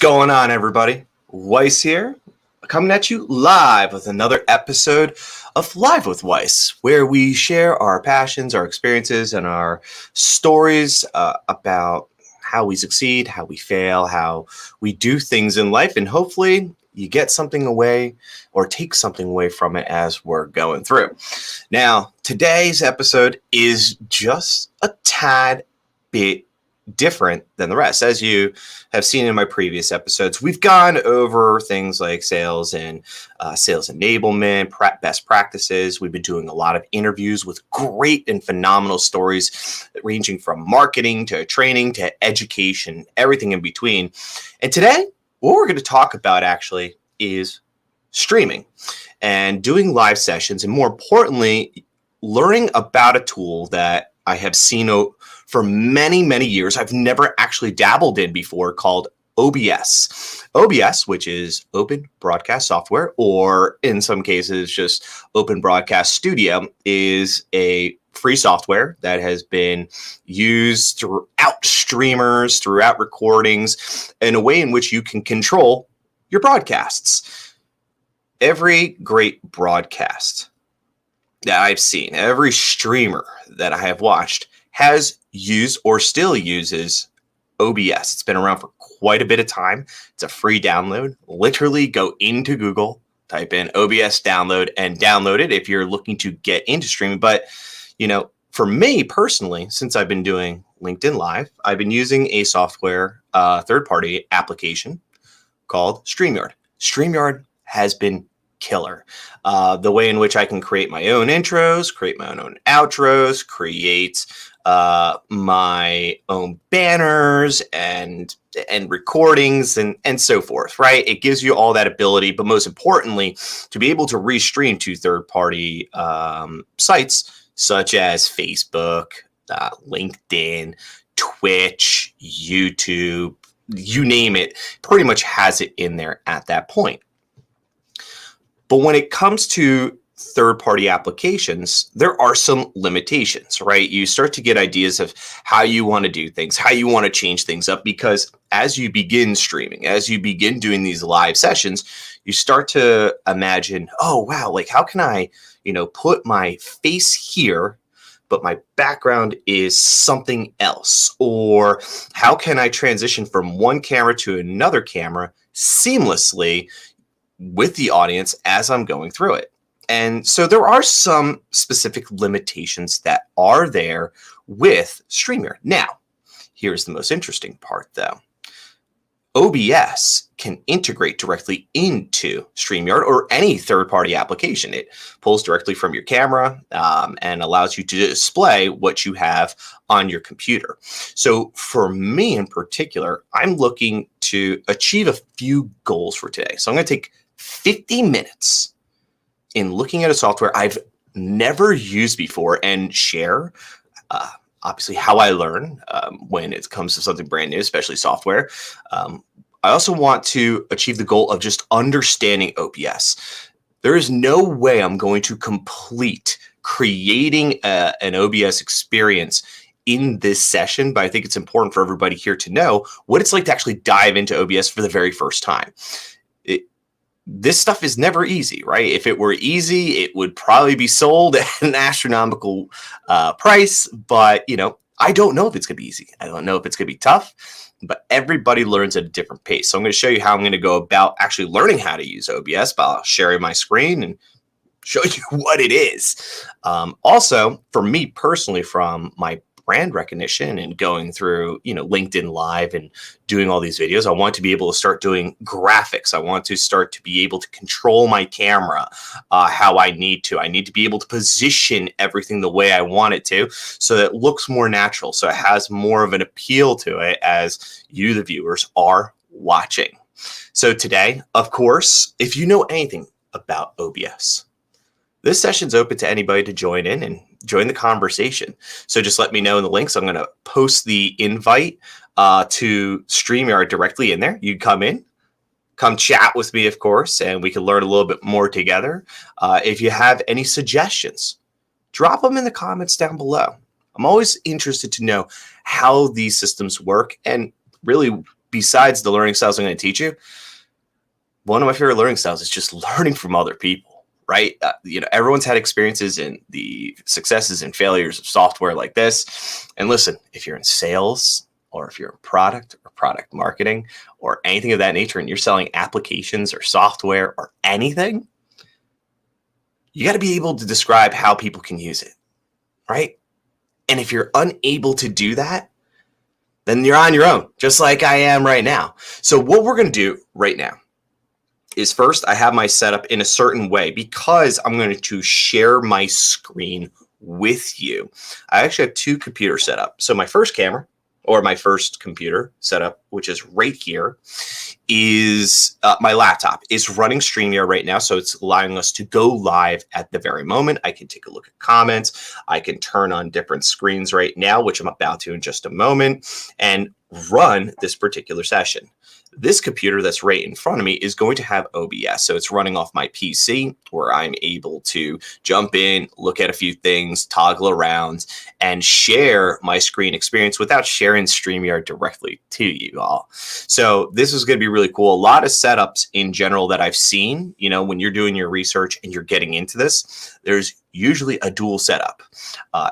going on, everybody? Weiss here, coming at you live with another episode of Live with Weiss, where we share our passions, our experiences, and our stories about how we succeed, how we fail, how we do things in life, and hopefully you get something away or take something away from it as we're going through. Now, today's episode is just a tad bit different than the rest. As you have seen in my previous episodes, we've gone over things like sales and sales enablement, best practices. We've been doing a lot of interviews with great and phenomenal stories ranging from marketing to training to education, everything in between. And today, what we're going to talk about actually is streaming and doing live sessions, and more importantly, learning about a tool that I have seen for many, many years. I've never actually dabbled in before, called OBS. OBS, which is Open Broadcast Software, or in some cases just Open Broadcast Studio, is a free software that has been used throughout streamers, throughout recordings, in a way in which you can control your broadcasts. Every great broadcast that I've seen, every streamer that I have watched has used or still uses OBS. It's been around for quite a bit of time. It's a free download. Literally go into Google, type in OBS download, and download it if you're looking to get into streaming. But, you know, for me personally, since I've been doing LinkedIn Live, I've been using a software, third-party application called Streamyard. Streamyard has been killer. The way in which I can create my own intros, create my own outros, create my own banners and recordings and so forth, right? It gives you all that ability, but most importantly, to be able to restream to third-party sites such as Facebook, LinkedIn, Twitch, YouTube, you name it, pretty much has it in there at that point. But when it comes to third-party applications, there are some limitations, right? You start to get ideas of how you want to do things, how you want to change things up, because as you begin streaming, as you begin doing these live sessions, you start to imagine, oh, wow, like how can I, put my face here, but my background is something else? Or how can I transition from one camera to another camera seamlessly with the audience as I'm going through it? And so there are some specific limitations that are there with Streamyard. Now, here's the most interesting part, though. OBS can integrate directly into Streamyard or any third-party application. It pulls directly from your camera and allows you to display what you have on your computer. So for me in particular, I'm looking to achieve a few goals for today. So I'm going to take 50 minutes in looking at a software I've never used before and share, obviously, how I learn when it comes to something brand new, especially software. I also want to achieve the goal of just understanding OBS. There is no way I'm going to complete creating an OBS experience in this session, but I think it's important for everybody here to know what it's like to actually dive into OBS for the very first time. This stuff is never easy, right? If it were easy, it would probably be sold at an astronomical price. But, I don't know if it's going to be easy. I don't know if it's going to be tough, but everybody learns at a different pace. So I'm going to show you how I'm going to go about actually learning how to use OBS by sharing my screen and show you what it is. Also, for me personally, from my brand recognition and going through, LinkedIn Live and doing all these videos, I want to be able to start doing graphics. I want to start to be able to control my camera how I need to. I need to be able to position everything the way I want it to so that it looks more natural, so it has more of an appeal to it as you, the viewers, are watching. So today, of course, if you know anything about OBS, this session's open to anybody to join in and join the conversation. So just let me know in the links. I'm going to post the invite to StreamYard directly in there. You come in, come chat with me, of course, and we can learn a little bit more together. If you have any suggestions, drop them in the comments down below. I'm always interested to know how these systems work and really besides the learning styles I'm going to teach you, one of my favorite learning styles is just learning from other people, right? Everyone's had experiences in the successes and failures of software like this. And listen, if you're in sales or if you're in product or product marketing or anything of that nature, and you're selling applications or software or anything, you got to be able to describe how people can use it, right? And if you're unable to do that, then you're on your own, just like I am right now. So what we're going to do right now is first, I have my setup in a certain way because I'm going to share my screen with you. I actually have two computers set up. So my first camera, or my first computer setup, which is right here, is my laptop is running Streamyard right now. So it's allowing us to go live at the very moment. I can take a look at comments. I can turn on different screens right now, which I'm about to in just a moment, and run this particular session. This computer that's right in front of me is going to have OBS. So it's running off my PC where I'm able to jump in, look at a few things, toggle around, and share my screen experience without sharing StreamYard directly to you all. So this is going to be really cool. A lot of setups in general that I've seen, when you're doing your research and you're getting into this, there's usually a dual setup.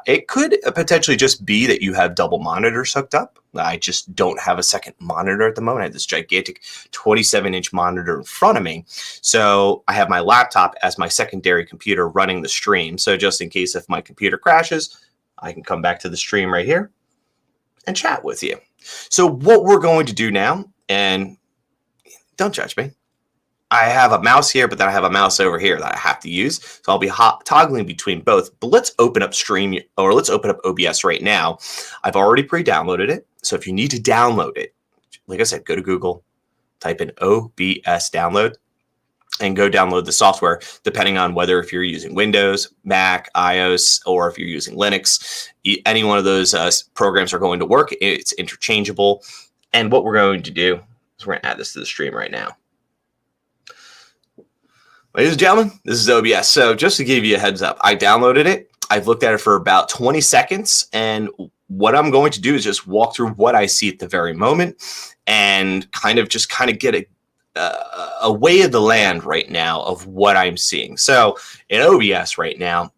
It could potentially just be that you have double monitors hooked up. I just don't have a second monitor at the moment. I have this gigantic 27-inch monitor in front of me. So I have my laptop as my secondary computer running the stream. So just in case if my computer crashes, I can come back to the stream right here and chat with you. So what we're going to do now, and don't judge me, I have a mouse here, but then I have a mouse over here that I have to use. So I'll be toggling between both. But let's open up let's open up OBS right now. I've already pre-downloaded it. So if you need to download it, like I said, go to Google, type in OBS download, and go download the software, depending on whether if you're using Windows, Mac, iOS, or if you're using Linux. Any one of those programs are going to work. It's interchangeable. And what we're going to do is we're going to add this to the stream right now. Ladies and gentlemen, this is OBS. So just to give you a heads up, I downloaded it. I've looked at it for about 20 seconds. And what I'm going to do is just walk through what I see at the very moment and kind of get a way of the land right now of what I'm seeing. So in OBS right now,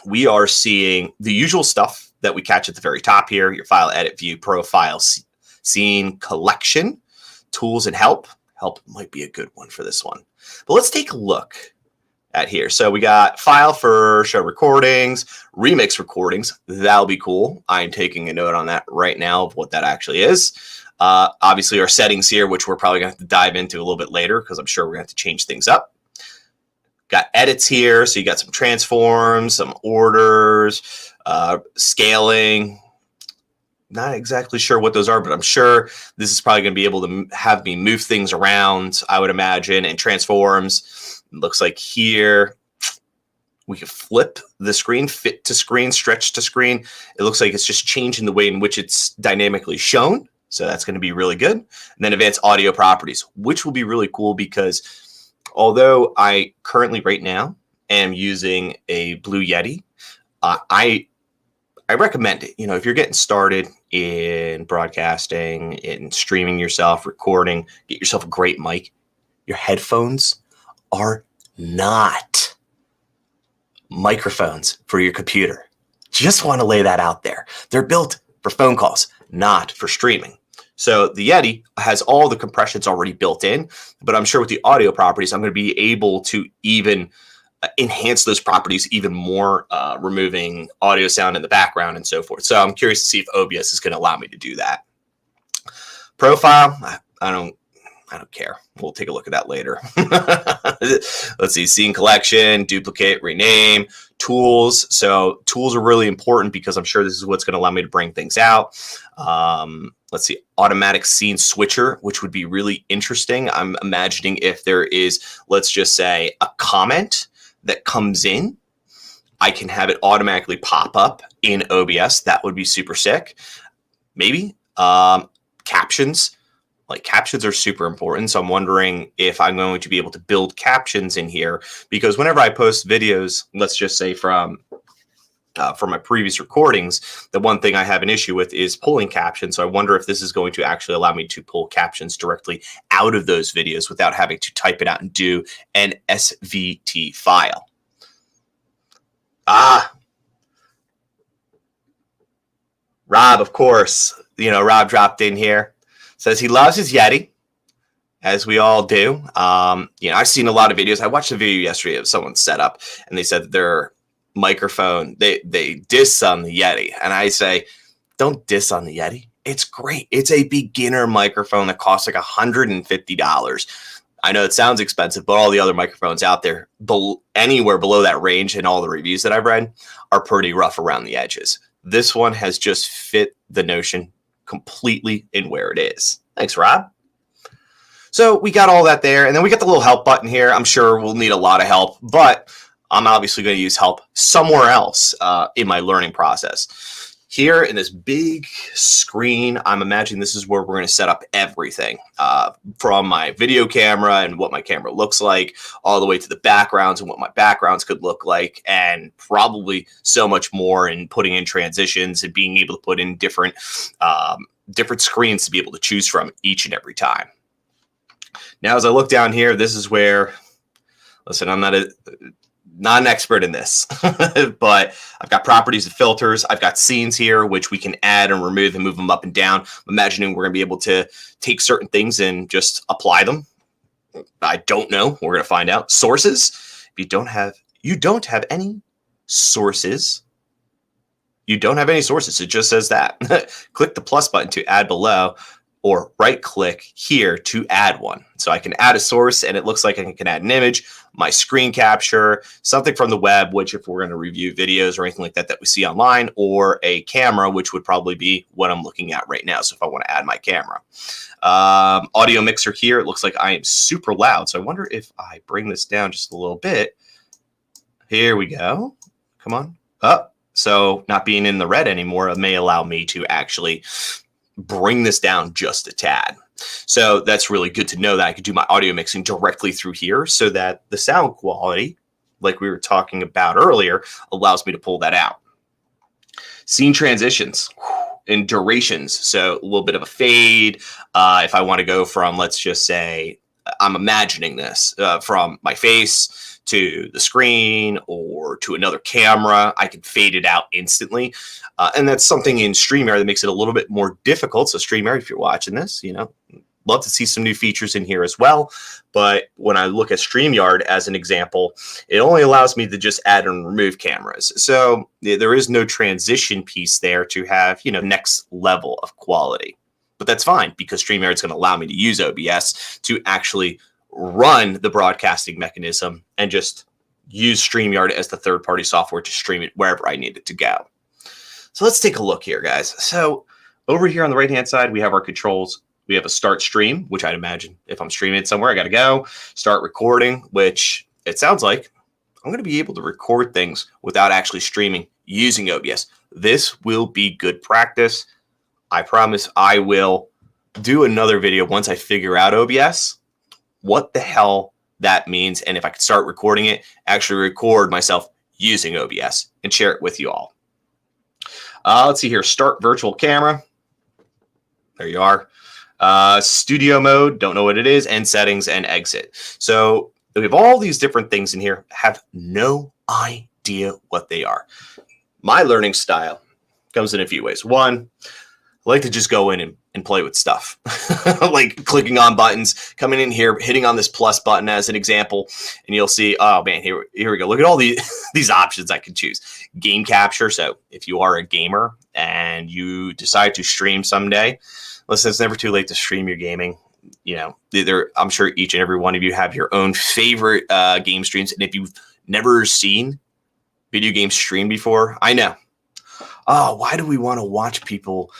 we are seeing the usual stuff that we catch at the very top here: your file, edit, view, profile, scene, collection, tools, and help. Help might be a good one for this one. But let's take a look at here. So we got file for show recordings, remix recordings. That'll be cool. I'm taking a note on that right now of what that actually is. Obviously our settings here, which we're probably gonna have to dive into a little bit later because I'm sure we're gonna have to change things up. Got edits here. So you got some transforms, some orders, scaling. Not exactly sure what those are, but I'm sure this is probably going to be able to have me move things around, I would imagine, and transforms. It looks like here we can flip the screen, fit to screen, stretch to screen. It looks like it's just changing the way in which it's dynamically shown. So that's going to be really good. And then advanced audio properties, which will be really cool because although I currently right now am using a Blue Yeti, I recommend it. If you're getting started in broadcasting, in streaming yourself, recording, get yourself a great mic. Your headphones are not microphones for your computer. Just want to lay that out there. They're built for phone calls, not for streaming. So the Yeti has all the compressions already built in, but I'm sure with the audio properties, I'm going to be able to even enhance those properties even more, removing audio sound in the background and so forth. So I'm curious to see if OBS is going to allow me to do that. Profile, I don't care. We'll take a look at that later. Let's see, scene collection, duplicate, rename, tools. So tools are really important because I'm sure this is what's going to allow me to bring things out. Let's see, automatic scene switcher, which would be really interesting. I'm imagining if there is, let's just say, a comment that comes in, I can have it automatically pop up in OBS. That would be super sick. Maybe captions. Like captions are super important. So I'm wondering if I'm going to be able to build captions in here because whenever I post videos, let's just say from from my previous recordings, the one thing I have an issue with is pulling captions. So I wonder if this is going to actually allow me to pull captions directly out of those videos without having to type it out and do an SVT file. Rob, of course, Rob dropped in here, says he loves his Yeti, as we all do. I've seen a lot of videos. I watched a video yesterday of someone's setup, and they said that their microphone, they diss on the Yeti. And I say, don't diss on the Yeti. It's great. It's a beginner microphone that costs like $150. I know it sounds expensive, but all the other microphones out there, anywhere below that range, and all the reviews that I've read, are pretty rough around the edges. This one has just fit the notion completely in where it is. Thanks, Rob. So we got all that there, and then we got the little help button here. I'm sure we'll need a lot of help, but I'm obviously going to use help somewhere else in my learning process. Here in this big screen, I'm imagining this is where we're going to set up everything from my video camera and what my camera looks like, all the way to the backgrounds and what my backgrounds could look like, and probably so much more, in putting in transitions and being able to put in different screens to be able to choose from each and every time. Now, as I look down here, this is where, listen, I'm not an expert in this, but I've got properties and filters. I've got scenes here, which we can add and remove and move them up and down. I'm imagining we're going to be able to take certain things and just apply them. I don't know. We're going to find out. Sources. If you don't have any sources, you don't have any sources. It just says that. Click the plus button to add below, or right click here to add one. So I can add a source, and it looks like I can add an image, my screen capture, something from the web, which if we're going to review videos or anything like that we see online, or a camera, which would probably be what I'm looking at right now. So if I want to add my camera. Audio mixer here, it looks like I am super loud. So I wonder if I bring this down just a little bit. Here we go. Come on up. So not being in the red anymore, it may allow me to actually bring this down just a tad. So that's really good to know that I could do my audio mixing directly through here, so that the sound quality, like we were talking about earlier, allows me to pull that out. Scene transitions and durations. So a little bit of a fade. If I want to go from, let's just say, I'm imagining this from my face to the screen or to another camera, I can fade it out instantly. And that's something in Streamyard that makes it a little bit more difficult. So Streamyard, if you're watching this, love to see some new features in here as well. But when I look at Streamyard as an example, it only allows me to just add and remove cameras. So there is no transition piece there to have, next level of quality. But that's fine, because Streamyard is going to allow me to use OBS to actually run the broadcasting mechanism and just use Streamyard as the third-party software to stream it wherever I need it to go. So let's take a look here, guys. So over here on the right-hand side, we have our controls. We have a start stream, which I'd imagine if I'm streaming it somewhere, I got to go. Start recording, which it sounds like I'm going to be able to record things without actually streaming using OBS. This will be good practice. I promise I will do another video once I figure out OBS, what the hell that means, and if I could start recording it, actually record myself using OBS and share it with you all. Let's see here. Start virtual camera. There you are. Studio mode. Don't know what it is. And settings and exit. So we have all these different things in here. Have no idea what they are. My learning style comes in a few ways. One, I like to just go in and play with stuff, like clicking on buttons, coming in here, hitting on this plus button as an example, and you'll see, oh man, here we go. Look at all these options I can choose. Game capture. So if you are a gamer and you decide to stream someday, listen, it's never too late to stream your gaming. I'm sure each and every one of you have your own favorite game streams. And if you've never seen video games stream before, I know. Oh, why do we want to watch people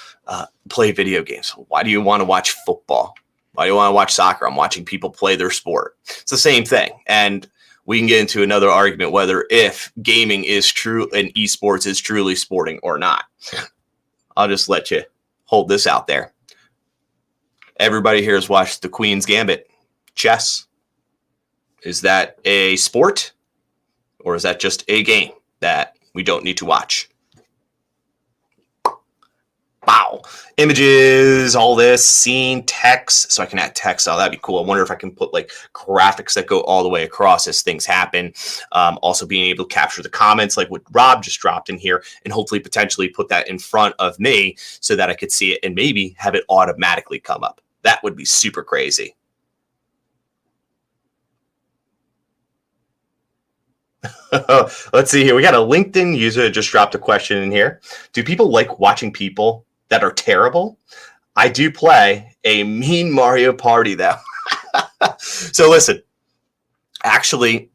play video games? Why do you want to watch football? Why do you want to watch soccer? I'm watching people play their sport. It's the same thing. And we can get into another argument whether if gaming is true and esports is truly sporting or not. I'll just let you hold this out there. Everybody here has watched The Queen's Gambit. Chess. Is that a sport? Or is that just a game that we don't need to watch. Wow. Images, all this, scene, text. So I can add text. Oh, that'd be cool. I wonder if I can put like graphics that go all the way across as things happen. Also being able to capture the comments like what Rob just dropped in here and hopefully potentially put that in front of me so that I could see it and maybe have it automatically come up. That would be super crazy. Let's see here. We got a LinkedIn user that just dropped a question in here. Do people like watching people that are terrible? I do play a mean Mario Party though. So listen, actually,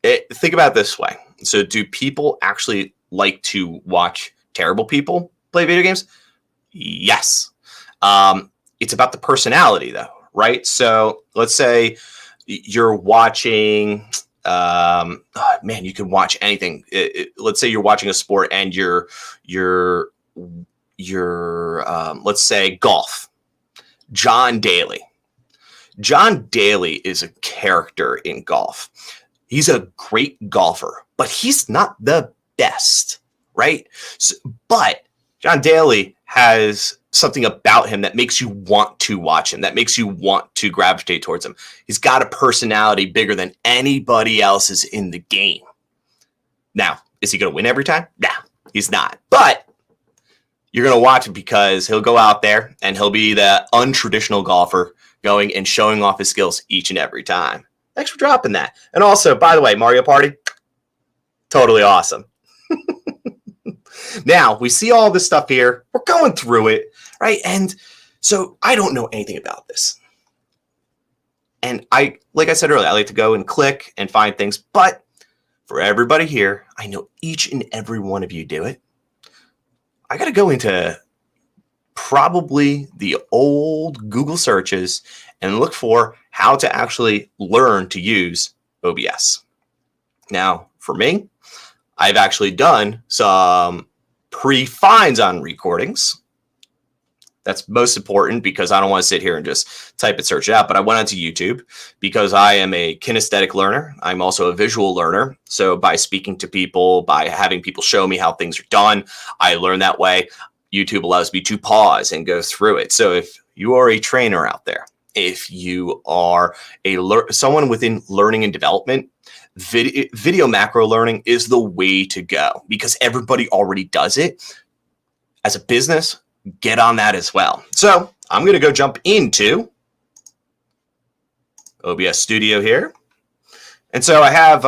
think about it this way. So do people actually like to watch terrible people play video games? Yes. It's about the personality though, right? So let's say you're watching... man, you can watch anything. Let's say you're watching a sport and you're let's say golf. John Daly. John Daly is a character in golf. He's a great golfer, but he's not the best, right? So, but John Daly has something about him that makes you want to watch him, that makes you want to gravitate towards him. He's got a personality bigger than anybody else's in the game. Now, is he going to win every time? No, he's not. But you're going to watch him because he'll go out there and he'll be the untraditional golfer going and showing off his skills each and every time. Thanks for dropping that. And also, by the way, Mario Party, totally awesome. Now, we see all this stuff here. We're going through it, right? And so I don't know anything about this. And like I said earlier, I like to go and click and find things. But for everybody here, I know each and every one of you do it. I got to go into probably the old Google searches and look for how to actually learn to use OBS. Now, for me, I've actually done some pre-finds on recordings. That's most important because I don't want to sit here and just type it, search it out. But I went onto YouTube because I am a kinesthetic learner. I'm also a visual learner. So by speaking to people, by having people show me how things are done, I learn that way. YouTube allows me to pause and go through it. So if you are a trainer out there, if you are someone within learning and development, video macro learning is the way to go because everybody already does it. As a business, get on that as well. So I'm going to go jump into OBS Studio here. And so I have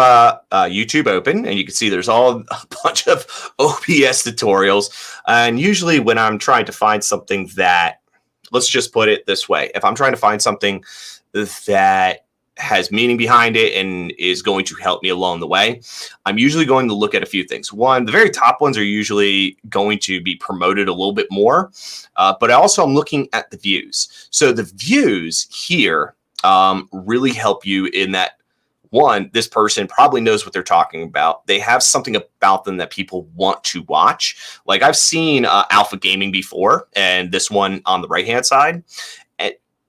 YouTube open, and you can see there's all a bunch of OBS tutorials. And usually when I'm trying to find something that, let's just put it this way, if I'm trying to find something that has meaning behind it and is going to help me along the way, I'm usually going to look at a few things. One, the very top ones are usually going to be promoted a little bit more, but also I'm looking at the views. So the views here really help you in that, one, this person probably knows what they're talking about. They have something about them that people want to watch. Like I've seen Alpha Gaming before, and this one on the right-hand side,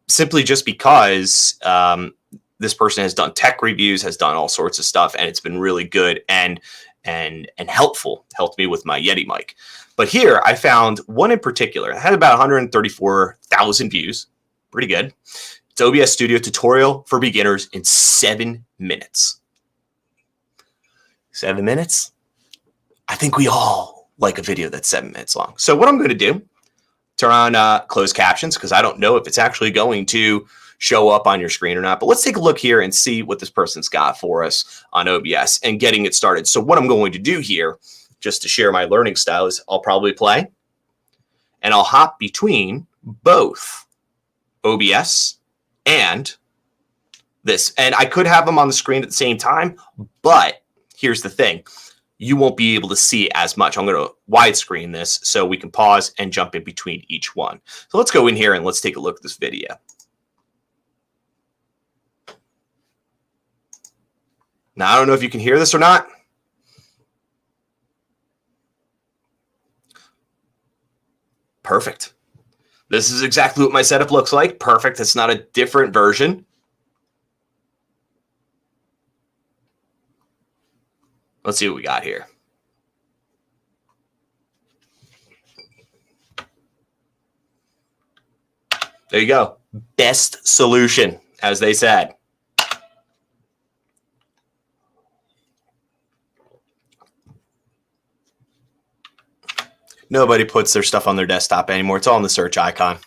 simply just because this person has done tech reviews, has done all sorts of stuff, and it's been really good and helpful. Helped me with my Yeti mic. But here I found one in particular. It had about 134,000 views. Pretty good. It's OBS Studio tutorial for beginners in 7 minutes. 7 minutes? I think we all like a video that's 7 minutes long. So what I'm going to do, turn on closed captions because I don't know if it's actually going to show up on your screen or not. But let's take a look here and see what this person's got for us on OBS and getting it started. So what I'm going to do here, just to share my learning style, is I'll probably play and I'll hop between both OBS and this. And I could have them on the screen at the same time, but here's the thing. You won't be able to see as much. I'm going to widescreen this so we can pause and jump in between each one. So let's go in here and let's take a look at this video. Now, I don't know if you can hear this or not. Perfect. This is exactly what my setup looks like. Perfect. It's not a different version. Let's see what we got here. There you go. Best solution, as they said. Nobody puts their stuff on their desktop anymore. It's all in the search icon.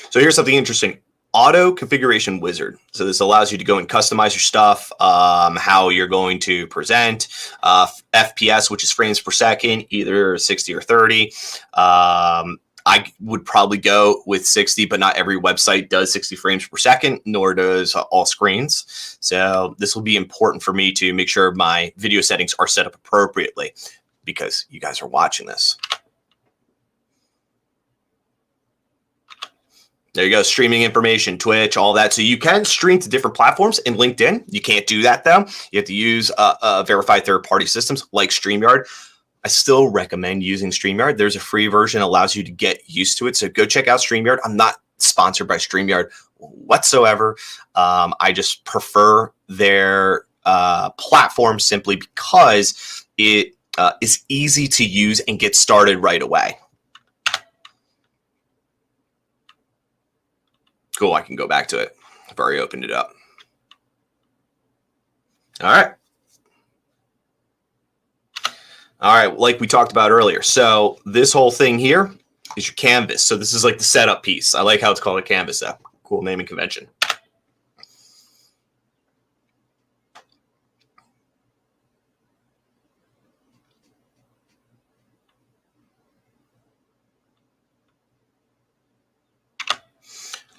So here's something interesting. Auto configuration wizard. So this allows you to go and customize your stuff, how you're going to present, FPS, which is frames per second, either 60 or 30. I would probably go with 60, but not every website does 60 frames per second, nor does all screens. So this will be important for me to make sure my video settings are set up appropriately because you guys are watching this. There you go, streaming information, Twitch, all that. So you can stream to different platforms in LinkedIn. You can't do that, though. You have to use verified third-party systems like Streamyard. I still recommend using Streamyard. There's a free version that allows you to get used to it. So go check out Streamyard. I'm not sponsored by Streamyard whatsoever. I just prefer their platform simply because it is easy to use and get started right away. Cool, I can go back to it. I've already opened it up. All right. All right, like we talked about earlier. So this whole thing here is your canvas. So this is like the setup piece. I like how it's called a canvas, though. Cool naming convention.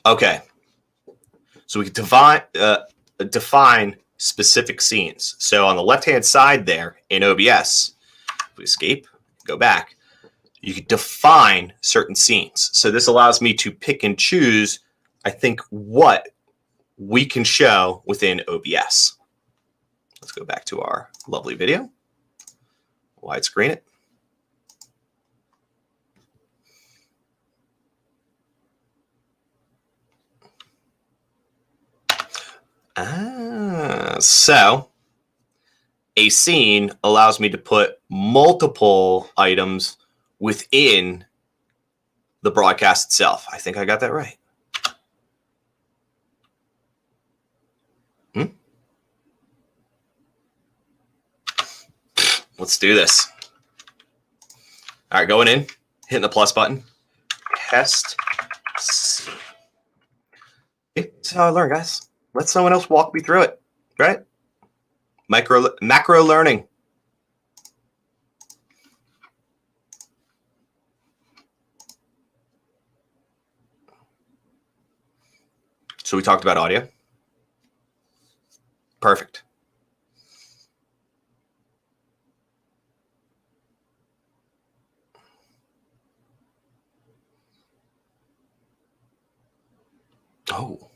Okay, so we can define specific scenes. So on the left-hand side there in OBS, if we escape, go back, you can define certain scenes. So this allows me to pick and choose, I think, what we can show within OBS. Let's go back to our lovely video, widescreen it. So a scene allows me to put multiple items within the broadcast itself. I think I got that right. Let's do this. All right, going in, hitting the plus button. Test. Okay, that's how I learn, guys. Let someone else walk me through it, right? Macro learning. So we talked about audio. Perfect. Oh.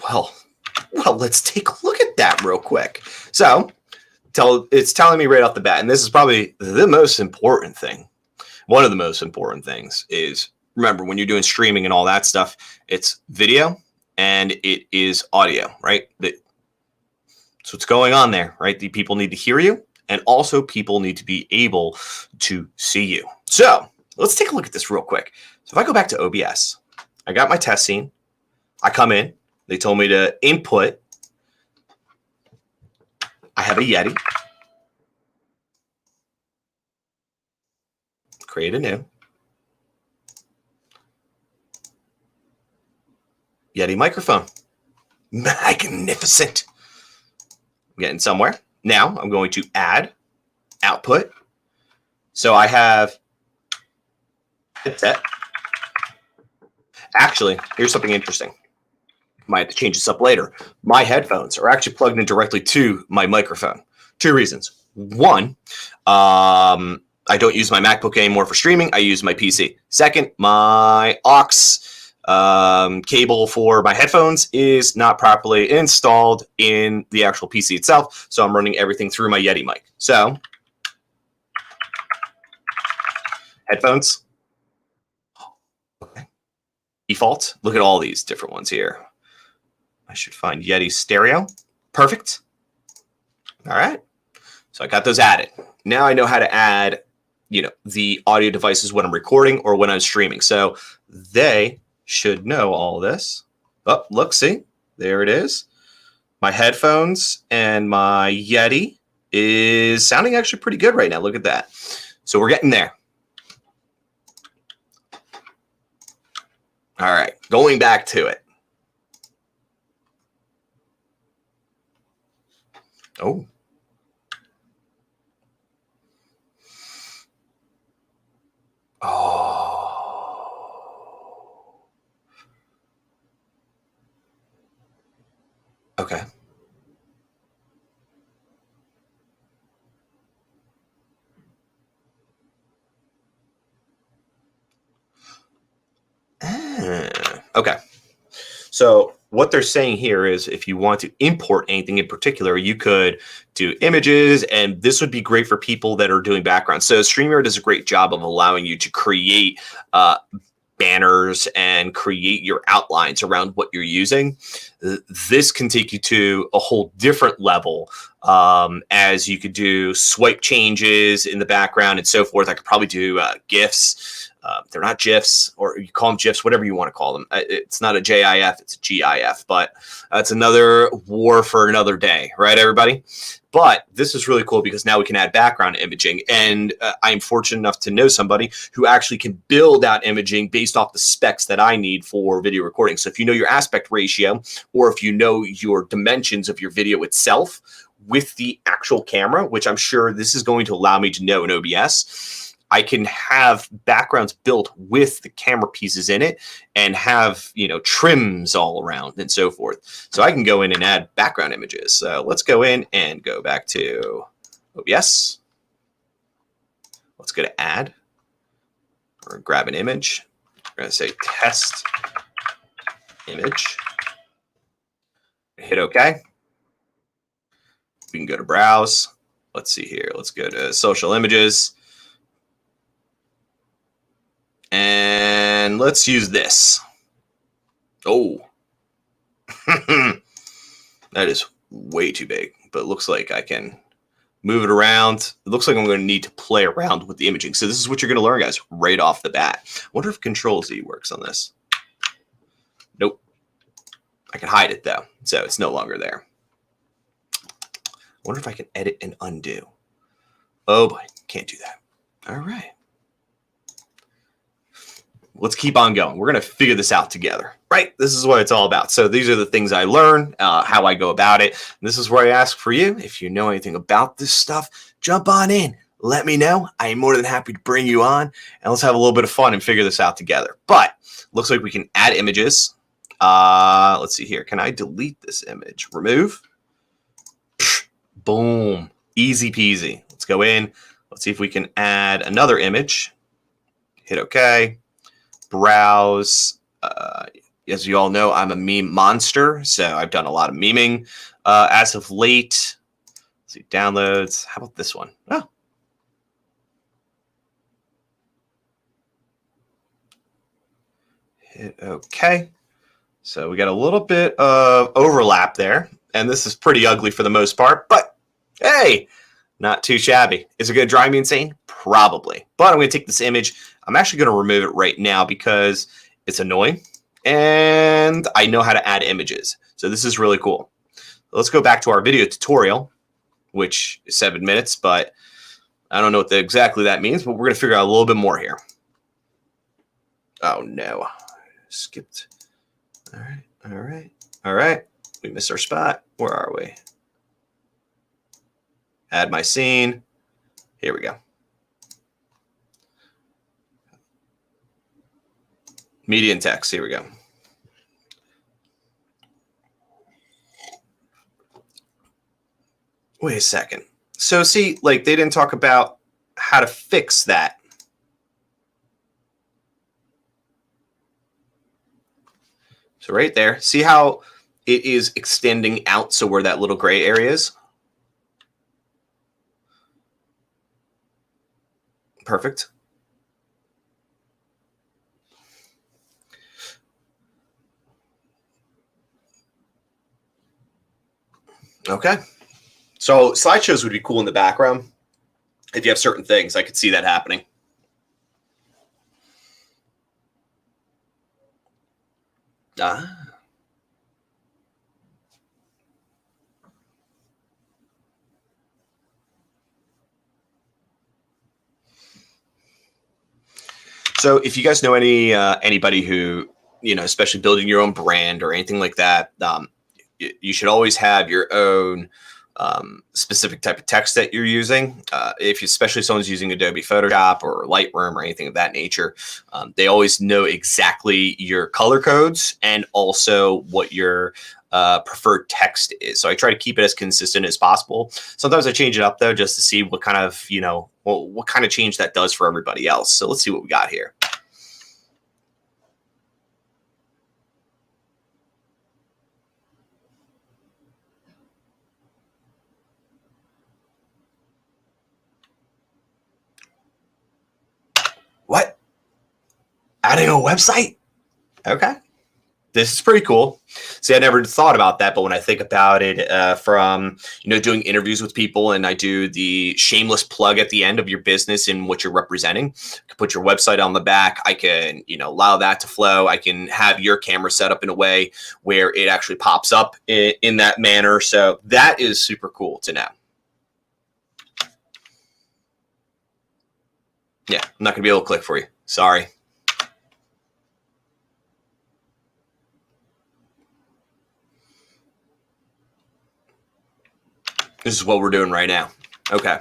Well, let's take a look at that real quick. So it's telling me right off the bat, and this is probably the most important thing. One of the most important things is, remember, when you're doing streaming and all that stuff, it's video and it is audio, right? So what's going on there, right? The people need to hear you, and also people need to be able to see you. So let's take a look at this real quick. So if I go back to OBS, I got my test scene. I come in. They told me to input. I have a Yeti. Create a new Yeti microphone. Magnificent. I'm getting somewhere. Now I'm going to add output. So I have headset. Actually, here's something interesting. Might have to change this up later. My headphones are actually plugged in directly to my microphone. Two reasons. One, I don't use my MacBook anymore for streaming. I use my PC. Second, my aux cable for my headphones is not properly installed in the actual PC itself, so I'm running everything through my Yeti mic. So, headphones. Okay. Default. Look at all these different ones here. I should find Yeti stereo. Perfect. All right. So I got those added. Now I know how to add, the audio devices when I'm recording or when I'm streaming. So they should know all this. Oh, look, see, there it is. My headphones and my Yeti is sounding actually pretty good right now. Look at that. So we're getting there. All right, going back to it. Oh. Oh. Okay. Okay. So what they're saying here is if you want to import anything in particular, you could do images, and this would be great for people that are doing backgrounds. So StreamYard does a great job of allowing you to create banners and create your outlines around what you're using. This can take you to a whole different level, as you could do swipe changes in the background and so forth. I could probably do GIFs. They're not GIFs, or you call them GIFs, whatever you want to call them. It's not a GIF, it's a GIF, but it's another war for another day, right, everybody? But this is really cool because now we can add background imaging, and I'm fortunate enough to know somebody who actually can build out imaging based off the specs that I need for video recording. So if you know your aspect ratio, or if you know your dimensions of your video itself with the actual camera, which I'm sure this is going to allow me to know in OBS, I can have backgrounds built with the camera pieces in it and have, trims all around and so forth. So I can go in and add background images. So let's go in and go back to OBS. Let's go to add or grab an image. We're going to say test image. Hit OK. We can go to browse. Let's see here. Let's go to social images. And let's use this. Oh, that is way too big, but it looks like I can move it around. It looks like I'm going to need to play around with the imaging. So this is what you're going to learn, guys, right off the bat. I wonder if Control-Z works on this. Nope. I can hide it, though, so it's no longer there. I wonder if I can edit and undo. Oh, boy, can't do that. All right. Let's keep on going. We're going to figure this out together, right? This is what it's all about. So these are the things I learn, how I go about it. And this is where I ask for you. If you know anything about this stuff, jump on in. Let me know. I am more than happy to bring you on, and let's have a little bit of fun and figure this out together. But looks like we can add images. Let's see here. Can I delete this image? Remove. Boom. Easy peasy. Let's go in. Let's see if we can add another image. Hit OK. Browse. As you all know, I'm a meme monster, so I've done a lot of memeing as of late. Let's see, downloads. How about this one? Oh. Hit OK. So we got a little bit of overlap there, and this is pretty ugly for the most part, but hey, not too shabby. Is it going to drive me insane? Probably. But I'm going to take this image. I'm actually going to remove it right now because it's annoying, and I know how to add images. So this is really cool. Let's go back to our video tutorial, which is 7 minutes, but I don't know what exactly that means, but we're going to figure out a little bit more here. Oh, no. Skipped. All right. All right. All right. We missed our spot. Where are we? Add my scene. Here we go. Media and text. Here we go. Wait a second. So see, like they didn't talk about how to fix that. So right there, see how it is extending out, so where that little gray area is? Perfect. Okay. So slideshows would be cool in the background. If you have certain things, I could see that happening. Ah. So if you guys know anybody who, especially building your own brand or anything like that, you should always have your own specific type of text that you're using. Especially someone's using Adobe Photoshop or Lightroom or anything of that nature, they always know exactly your color codes and also what your preferred text is. So I try to keep it as consistent as possible. Sometimes I change it up though, just to see what kind of, what kind of change that does for everybody else. So let's see what we got here. What? Adding a website? Okay. This is pretty cool. See, I never thought about that, but when I think about it, from doing interviews with people, and I do the shameless plug at the end of your business and what you're representing, I can put your website on the back. I can allow that to flow. I can have your camera set up in a way where it actually pops up in that manner. So that is super cool to know. Yeah, I'm not gonna be able to click for you. Sorry. This is what we're doing right now. Okay.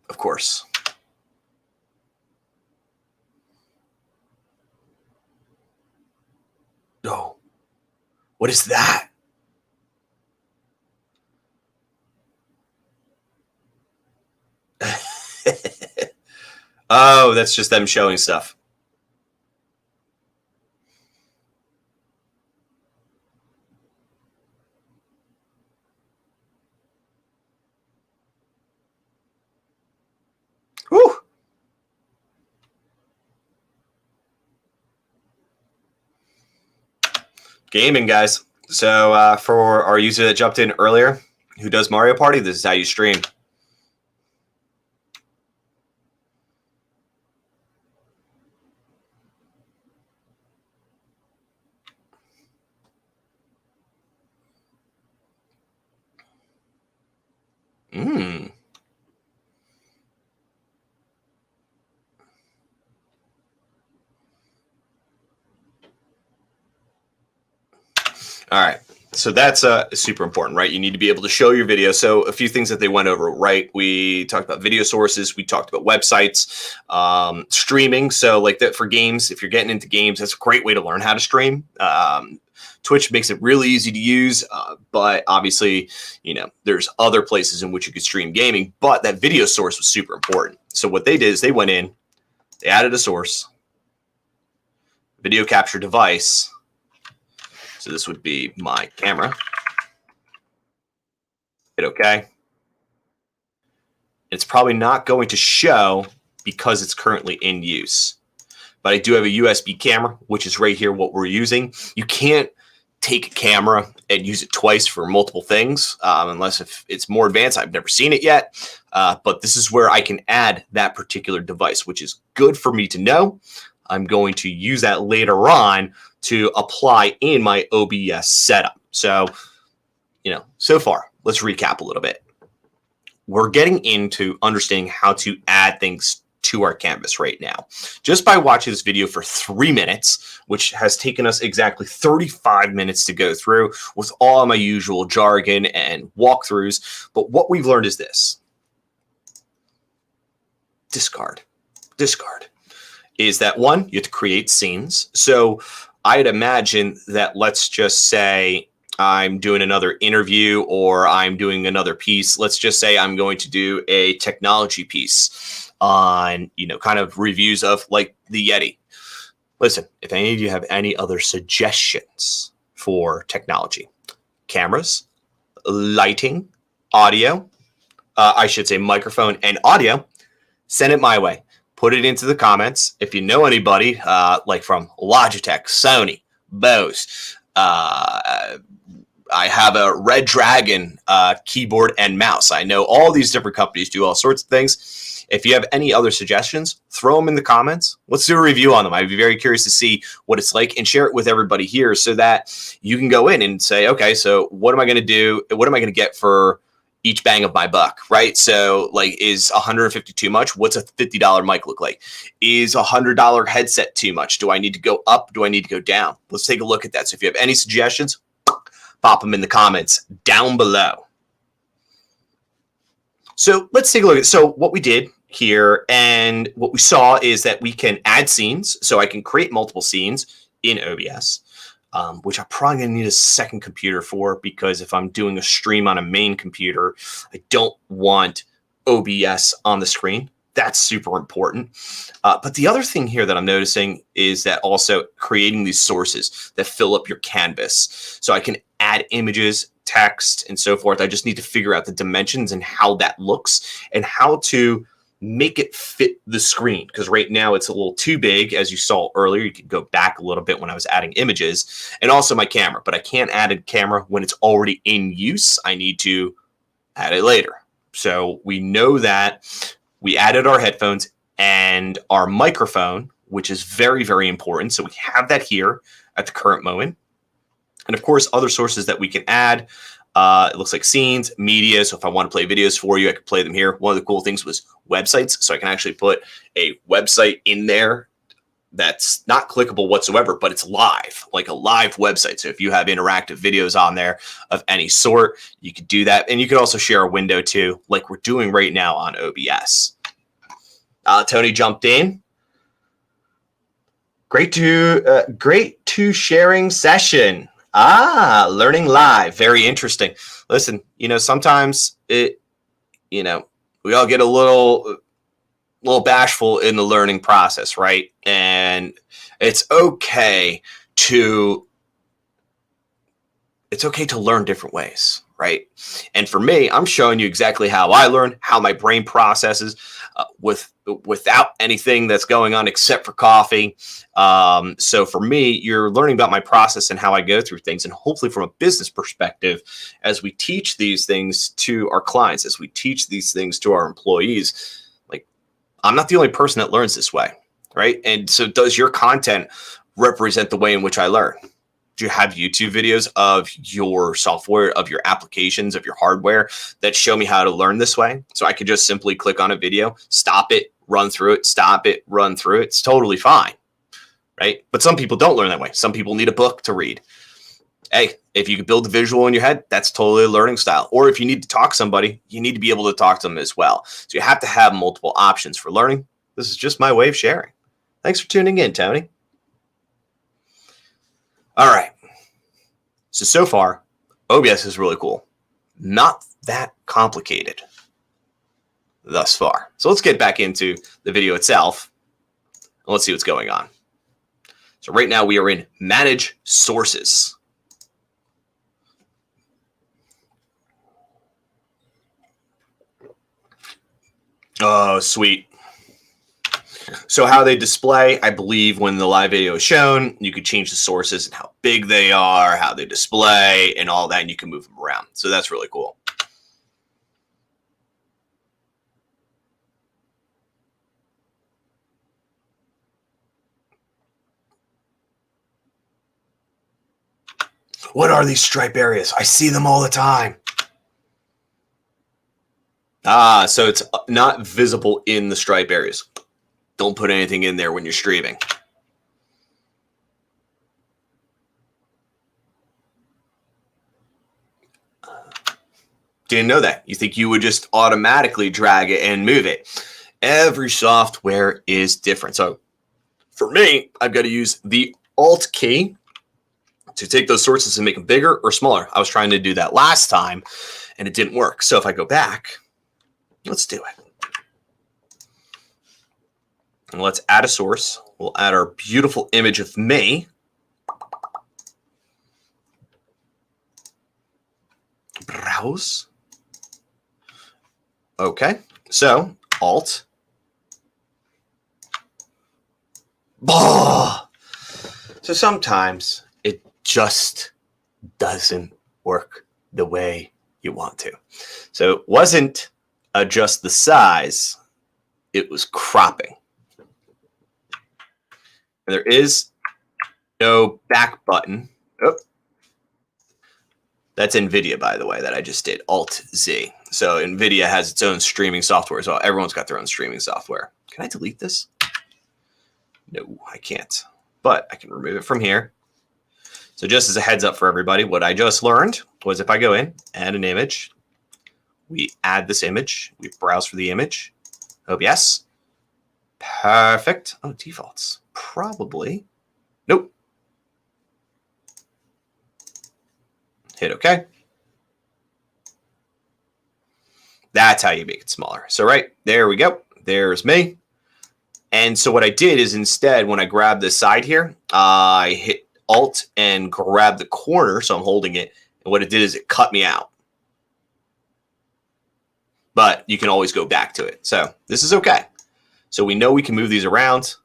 Of course. Oh, what is that? Oh, that's just them showing stuff. Whew. Gaming, guys. So for our user that jumped in earlier, who does Mario Party, this is how you stream. Mm. All right. So that's super important, right? You need to be able to show your video. So a few things that they went over, right? We talked about video sources. We talked about websites, streaming. So like that for games, if you're getting into games, that's a great way to learn how to stream. Twitch makes it really easy to use, but obviously, there's other places in which you could stream gaming, but that video source was super important. So what they did is they went in, they added a source, video capture device. So this would be my camera. Hit OK. It's probably not going to show because it's currently in use. But I do have a USB camera, which is right here what we're using. You can't take a camera and use it twice for multiple things, unless if it's more advanced. I've never seen it yet. But this is where I can add that particular device, which is good for me to know. I'm going to use that later on to apply in my OBS setup. So, so far, let's recap a little bit. We're getting into understanding how to add things to our canvas right now. Just by watching this video for 3 minutes, which has taken us exactly 35 minutes to go through with all my usual jargon and walkthroughs. But what we've learned is this. Discard. Is that one, you have to create scenes. So I'd imagine that, let's just say I'm doing another interview or I'm doing another piece. Let's just say I'm going to do a technology piece on, kind of reviews of like the Yeti. Listen, if any of you have any other suggestions for technology, cameras, lighting, audio, I should say microphone and audio, send it my way. Put it into the comments. If you know anybody, like from Logitech, Sony, Bose, I have a Red Dragon keyboard and mouse. I know all these different companies do all sorts of things. If you have any other suggestions, throw them in the comments. Let's do a review on them. I'd be very curious to see what it's like and share it with everybody here so that you can go in and say, okay, so what am I going to do? What am I going to get for each bang of my buck, right? So like, is $150 too much? What's a $50 mic look like? Is a $100 headset too much? Do I need to go up? Do I need to go down? Let's take a look at that. So if you have any suggestions, pop them in the comments down below. So let's take a look at, so what we did here and what we saw is that we can add scenes. So I can create multiple scenes in OBS, which I'm probably going to need a second computer for, because if I'm doing a stream on a main computer, I don't want OBS on the screen. That's super important. But the other thing here that I'm noticing is that also creating these sources that fill up your canvas. So I can add images, text, and so forth. I just need to figure out the dimensions and how that looks and how to make it fit the screen. Because right now it's a little too big, as you saw earlier. You could go back a little bit when I was adding images, and also my camera. But I can't add a camera when it's already in use. I need to add it later. So we know that we added our headphones and our microphone, which is very, very important. So we have that here at the current moment. And of course, other sources that we can add. It looks like scenes, media. So if I want to play videos for you, I could play them here. One of the cool things was websites. So I can actually put a website in there that's not clickable whatsoever, but it's live, like a live website. So if you have interactive videos on there of any sort, you could do that. And you could also share a window too, like we're doing right now on OBS. Tony jumped in. Great to sharing session. Learning live. Very interesting. Listen, sometimes we all get a little bashful in the learning process, right? And it's okay to learn different ways, right? And for me, I'm showing you exactly how I learn, how my brain processes without anything that's going on except for coffee. So for me, you're learning about my process and how I go through things. And hopefully from a business perspective, as we teach these things to our clients, as we teach these things to our employees, like I'm not the only person that learns this way, right? And so does your content represent the way in which I learn? Do you have YouTube videos of your software, of your applications, of your hardware that show me how to learn this way? So I could just simply click on a video, stop it, run through it, stop it, run through it. It's totally fine, right? But some people don't learn that way. Some people need a book to read. Hey, if you can build a visual in your head, that's totally a learning style. Or if you need to talk to somebody, you need to be able to talk to them as well. So you have to have multiple options for learning. This is just my way of sharing. Thanks for tuning in, Tony. All right. So far, OBS is really cool. Not that complicated thus far. So let's get back into the video itself. And let's see what's going on. So right now we are in Manage Sources. Oh, sweet. So how they display, I believe when the live video is shown, you could change the sources and how big they are, how they display, and all that, and you can move them around. So that's really cool. What are these stripe areas? I see them all the time. So it's not visible in the stripe areas. Don't put anything in there when you're streaming. Didn't know that. You think you would just automatically drag it and move it. Every software is different. So for me, I've got to use the Alt key to take those sources and make them bigger or smaller. I was trying to do that last time and it didn't work. So if I go back, let's do it. And let's add a source. we'll add our beautiful image of me. Browse. Okay, so Alt. So sometimes it just doesn't work the way you want to. So it wasn't adjust the size, it was cropping. And there is no back button. Oh, that's NVIDIA, by the way, that I just did, Alt-Z. So NVIDIA has its own streaming software as well. Everyone's got their own streaming software. Can I delete this? No, I can't. But I can remove it from here. So just as a heads up for everybody, what I just learned was if I go in, add an image, we add this image, we browse for the image, OBS, perfect. Oh, defaults, probably. Nope. Hit OK. That's how you make it smaller. So right, there we go. There's me. And so what I did is instead, when I grabbed the side here, I hit Alt and grab the corner. So I'm holding it. And what it did is it cut me out. But you can always go back to it. So this is OK. So we know we can move these around,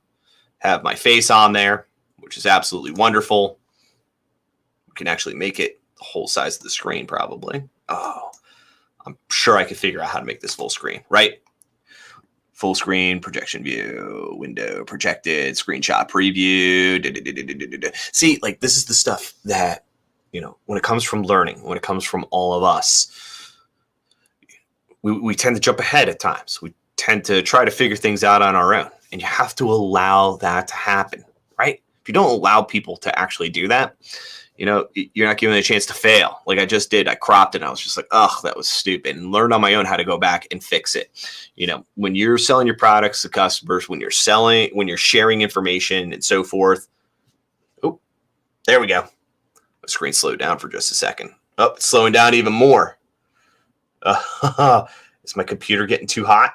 have my face on there, which is absolutely wonderful. We can actually make it the whole size of the screen probably. Oh, I'm sure I could figure out how to make this full screen, right? Full screen, projection view, window, projected, screenshot preview. See, like this is the stuff that, you know, when it comes from learning, when it comes from all of us, we tend to jump ahead at times. We tend to try to figure things out on our own. And you have to allow that to happen, right? If you don't allow people to actually do that, you know, you're not giving them a chance to fail. Like I just did, I cropped it and I was just like, oh, that was stupid, and learned on my own how to go back and fix it. You know, when you're selling your products to customers, when you're sharing information and so forth. Oh, there we go. My screen slowed down for just a second. Oh, it's slowing down even more. Is my computer getting too hot?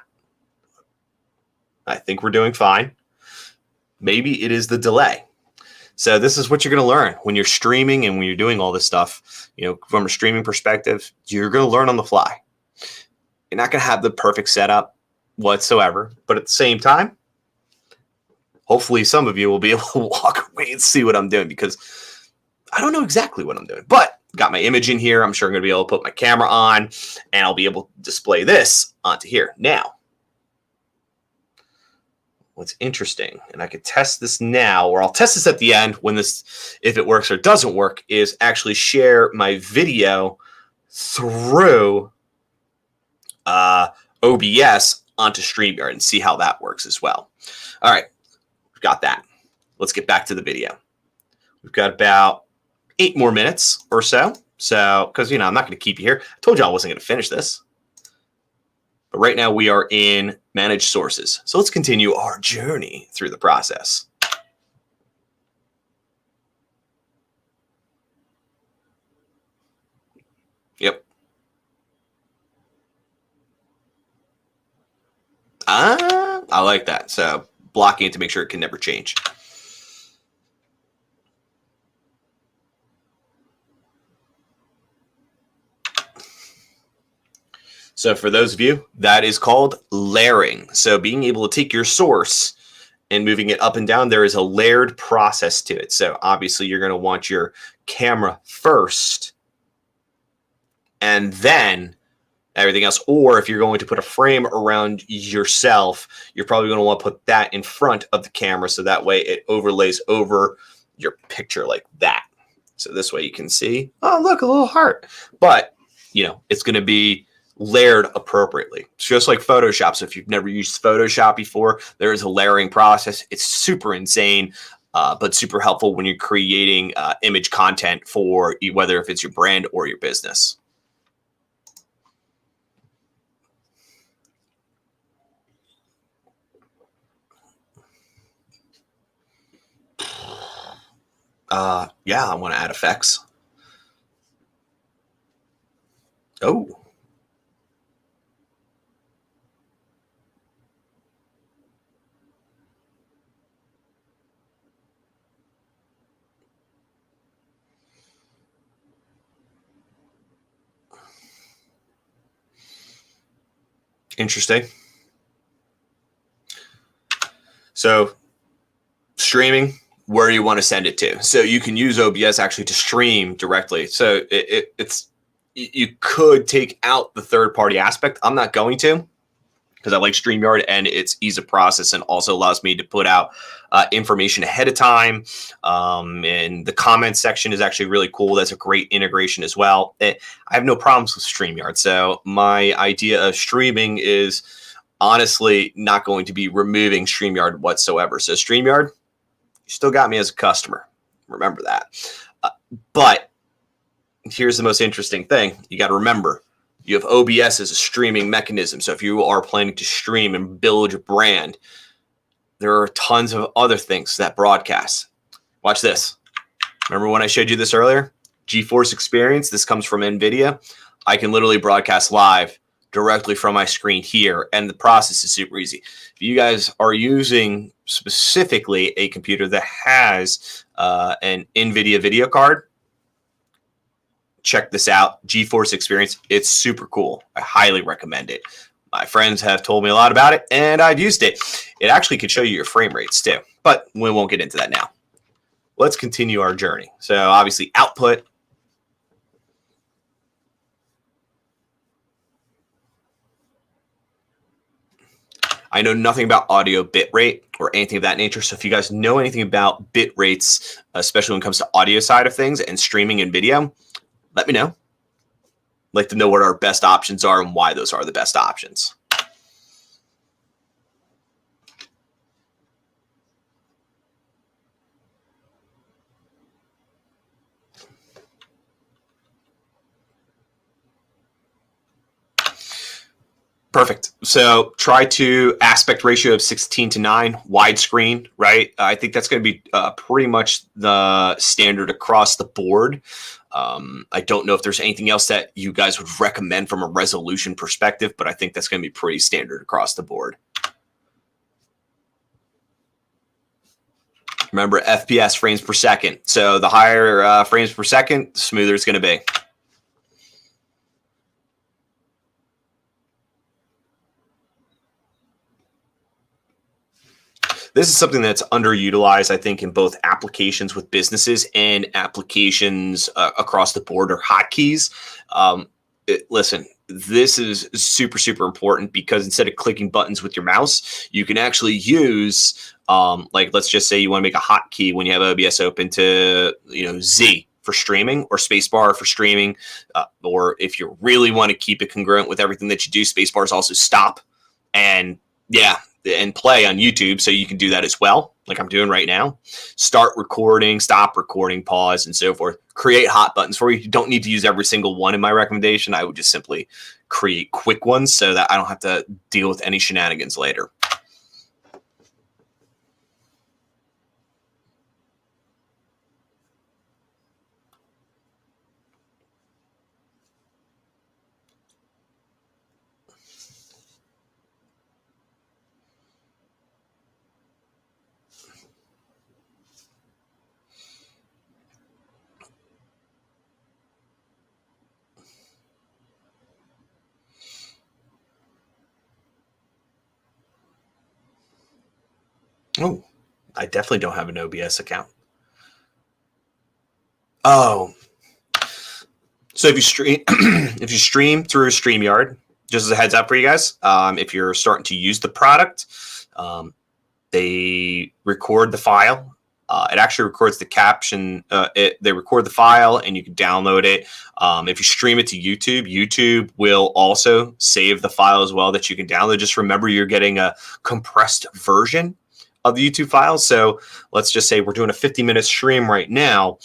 I think we're doing fine. Maybe it is the delay. So this is what you're going to learn when you're streaming and when you're doing all this stuff. You know, from a streaming perspective, you're going to learn on the fly. You're not going to have the perfect setup whatsoever, but at the same time, hopefully some of you will be able to walk away and see what I'm doing, because I don't know exactly what I'm doing, but got my image in here. I'm sure I'm going to be able to put my camera on and I'll be able to display this onto here. Now, what's interesting, and I could test this now, or I'll test this at the end when this, if it works or doesn't work, is actually share my video through OBS onto Streamyard and see how that works as well. All right, we've got that. Let's get back to the video. We've got about 8 more minutes or so. So, because, you know, I'm not going to keep you here. I told you I wasn't going to finish this. But right now we are in Manage Sources. So let's continue our journey through the process. Yep. I like that. So blocking it to make sure it can never change. So for those of you, that is called layering. So being able to take your source and moving it up and down, there is a layered process to it. So obviously you're going to want your camera first and then everything else. Or if you're going to put a frame around yourself, you're probably going to want to put that in front of the camera, so that way it overlays over your picture like that. So this way you can see, oh, look, a little heart. But, you know, it's going to be layered appropriately. It's just like Photoshop. So if you've never used Photoshop before, there is a layering process. It's super insane, but super helpful when you're creating image content for whether if it's your brand or your business. Yeah, I want to add effects. Oh. Interesting. So streaming, where you want to send it to. So you can use OBS actually to stream directly. So it's you could take out the third-party aspect. I'm not going to, because I like Streamyard and its ease of process, and also allows me to put out information ahead of time. And the comments section is actually really cool. That's a great integration as well. I have no problems with Streamyard. So my idea of streaming is honestly not going to be removing Streamyard whatsoever. So Streamyard, you still got me as a customer. Remember that. But here's the most interesting thing. You got to remember, you have OBS as a streaming mechanism. So if you are planning to stream and build your brand, there are tons of other things that broadcast. Watch this. Remember when I showed you this earlier? Geforce Experience. This comes from NVIDIA. I can literally broadcast live directly from my screen here, and the process is super easy. If you guys are using specifically a computer that has an NVIDIA video card, check this out. Geforce Experience. It's super cool. I highly recommend it. My friends have told me a lot about it, and I've used it. It actually could show you your frame rates too, but we won't get into that now. Let's continue our journey. So obviously output. I know nothing about audio bit rate or anything of that nature. So if you guys know anything about bit rates, especially when it comes to audio side of things and streaming and video, let me know. I'd like to know what our best options are and why those are the best options. Perfect. So try to aspect ratio of 16:9, widescreen, right? I think that's going to be pretty much the standard across the board. I don't know if there's anything else that you guys would recommend from a resolution perspective, but I think that's going to be pretty standard across the board. Remember, FPS, frames per second. So the higher frames per second, the smoother it's going to be. This is something that's underutilized, I think, in both applications with businesses and applications across the board, or hotkeys. Listen, this is super, super important, because instead of clicking buttons with your mouse, you can actually use, like, let's just say you want to make a hotkey when you have OBS open to, Z for streaming, or spacebar for streaming, or if you really want to keep it congruent with everything that you do, spacebar is also stop, and play on YouTube, so you can do that as well, like I'm doing right now. Start recording, stop recording, pause, and so forth. Create hot buttons for you. You don't need to use every single one in my recommendation. I would just simply create quick ones so that I don't have to deal with any shenanigans later. Oh, I definitely don't have an OBS account. Oh, so if you stream, if you stream through Streamyard, just as a heads up for you guys, if you're starting to use the product, they record the file. It actually records the caption. They record the file, and you can download it. If you stream it to YouTube, YouTube will also save the file as well that you can download. Just remember, you're getting a compressed version of the YouTube file. So let's just say we're doing a 50-minute stream right now.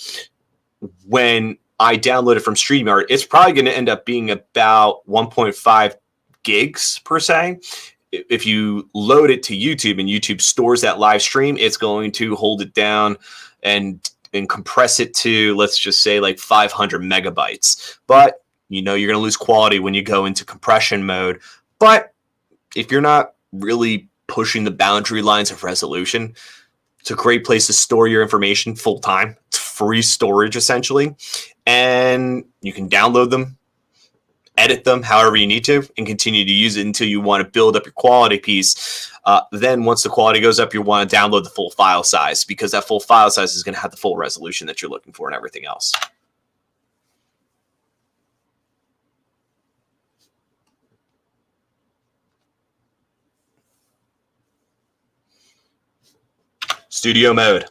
When I download it from Streamyard, it's probably going to end up being about 1.5 gigs per se. If you load it to YouTube and YouTube stores that live stream, it's going to hold it down and compress it to, let's just say, like 500 megabytes. But you're going to lose quality when you go into compression mode. But if you're not really pushing the boundary lines of resolution, it's a great place to store your information full time. It's free storage essentially, and you can download them, edit them however you need to, and continue to use it until you want to build up your quality piece. Then once the quality goes up, you want to download the full file size, because that full file size is going to have the full resolution that you're looking for and everything else. Studio mode.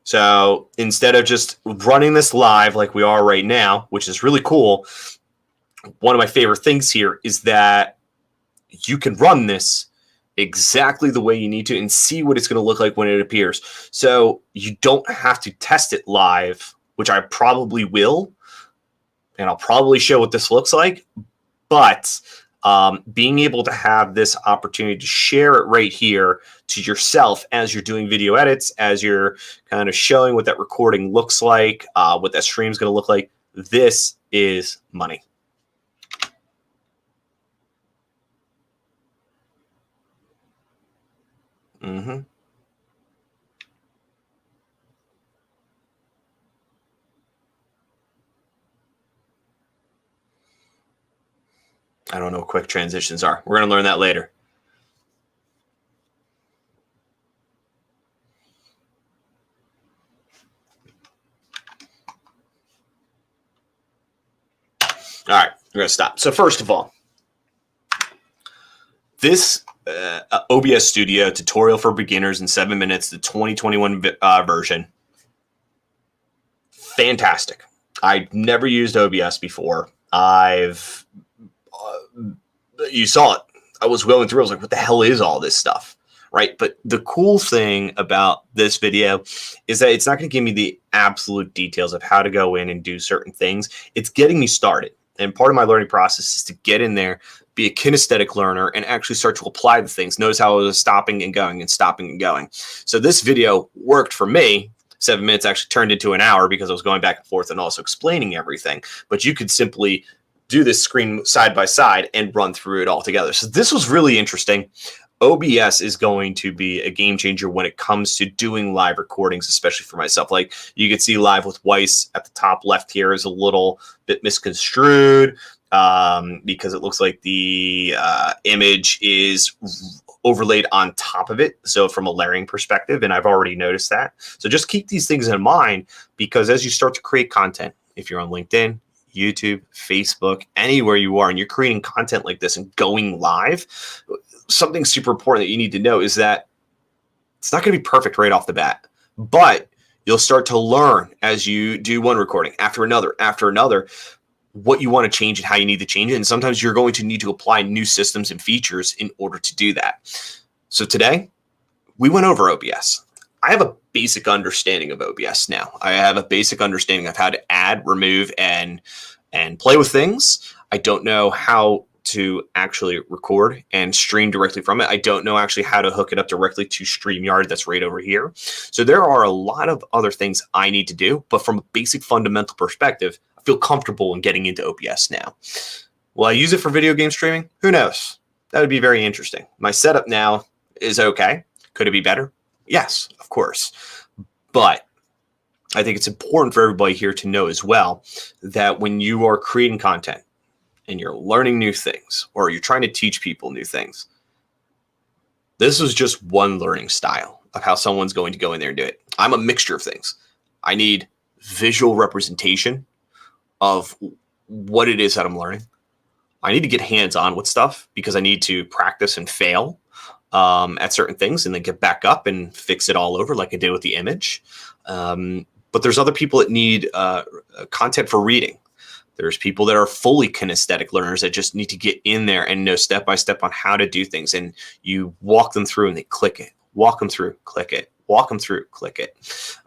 So instead of just running this live like we are right now, which is really cool, one of my favorite things here is that you can run this exactly the way you need to and see what it's going to look like when it appears. So you don't have to test it live, which I probably will, and I'll probably show what this looks like. But being able to have this opportunity to share it right here to yourself as you're doing video edits, as you're kind of showing what that recording looks like, what that stream is going to look like, this is money. Mm-hmm. I don't know what quick transitions are. We're going to learn that later. All right, we're going to stop. So first of all, this OBS Studio tutorial for beginners in 7 minutes, the 2021 version, fantastic. I've never used OBS before. You saw it. I was going through. I was like, what the hell is all this stuff? Right. But the cool thing about this video is that it's not going to give me the absolute details of how to go in and do certain things. It's getting me started. And part of my learning process is to get in there, be a kinesthetic learner, and actually start to apply the things. Notice how I was stopping and going and stopping and going. So this video worked for me. 7 minutes actually turned into an hour because I was going back and forth and also explaining everything. But you could simply do this screen side by side and run through it all together. So this was really interesting. OBS is going to be a game changer when it comes to doing live recordings, especially for myself. Like you can see Live with Weiss at the top left here is a little bit misconstrued because it looks like the image is overlaid on top of it. So from a layering perspective, and I've already noticed that. So just keep these things in mind, because as you start to create content, if you're on LinkedIn, YouTube, Facebook, anywhere you are, and you're creating content like this and going live, something super important that you need to know is that it's not going to be perfect right off the bat, but you'll start to learn as you do one recording after another, what you want to change and how you need to change it. And sometimes you're going to need to apply new systems and features in order to do that. So today we went over OBS. I have a basic understanding of OBS now. I have a basic understanding of how to add, remove, and play with things. I don't know how to actually record and stream directly from it. I don't know actually how to hook it up directly to Streamyard that's right over here. So there are a lot of other things I need to do, but from a basic fundamental perspective, I feel comfortable in getting into OBS now. Will I use it for video game streaming? Who knows? That would be very interesting. My setup now is okay. Could it be better? Yes, of course. But I think it's important for everybody here to know as well that when you are creating content and you're learning new things, or you're trying to teach people new things, this is just one learning style of how someone's going to go in there and do it. I'm a mixture of things. I need visual representation of what it is that I'm learning. I need to get hands-on with stuff because I need to practice and fail at certain things and then get back up and fix it all over like I did with the image. But there's other people that need content for reading. There's people that are fully kinesthetic learners that just need to get in there and know step by step on how to do things. And you walk them through and they click it, walk them through, click it, walk them through, click it.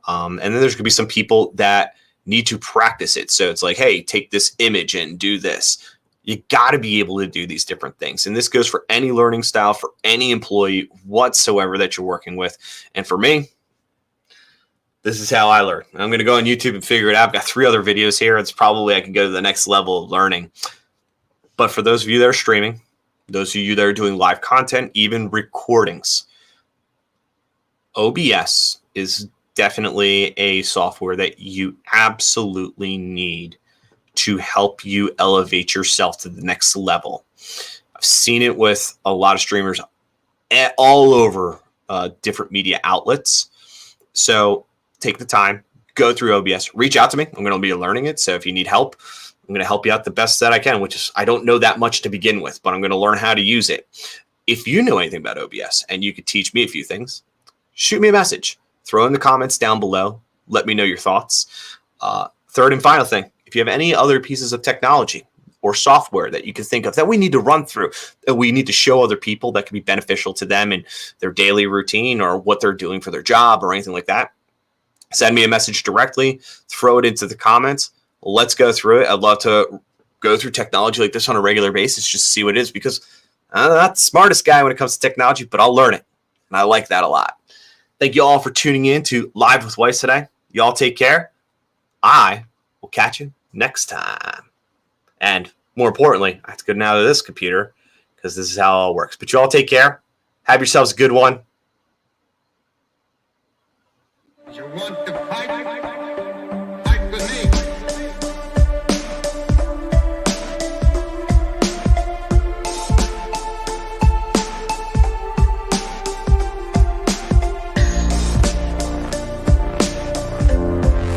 And then there's going to be some people that need to practice it. So it's like, hey, take this image and do this. You got to be able to do these different things. And this goes for any learning style, for any employee whatsoever that you're working with. And for me, this is how I learn. I'm going to go on YouTube and figure it out. I've got 3 other videos here. It's probably I can go to the next level of learning. But for those of you that are streaming, those of you that are doing live content, even recordings, OBS is definitely a software that you absolutely need to help you elevate yourself to the next level. I've seen it with a lot of streamers all over different media outlets. So take the time, go through OBS, reach out to me. I'm going to be learning it. So if you need help, I'm going to help you out the best that I can, which is I don't know that much to begin with, but I'm going to learn how to use it. If you know anything about OBS and you could teach me a few things, shoot me a message. Throw in the comments down below. Let me know your thoughts. Third and final thing, if you have any other pieces of technology or software that you can think of that we need to run through, that we need to show other people that can be beneficial to them in their daily routine or what they're doing for their job or anything like that, send me a message directly, throw it into the comments. Let's go through it. I'd love to go through technology like this on a regular basis, just to see what it is, because I'm not the smartest guy when it comes to technology, but I'll learn it. And I like that a lot. Thank you all for tuning in to Live with Weiss today. You all take care. I will catch you next time. And more importantly, I have to get out of this computer because this is how it all works. But you all take care. Have yourselves a good one. You want the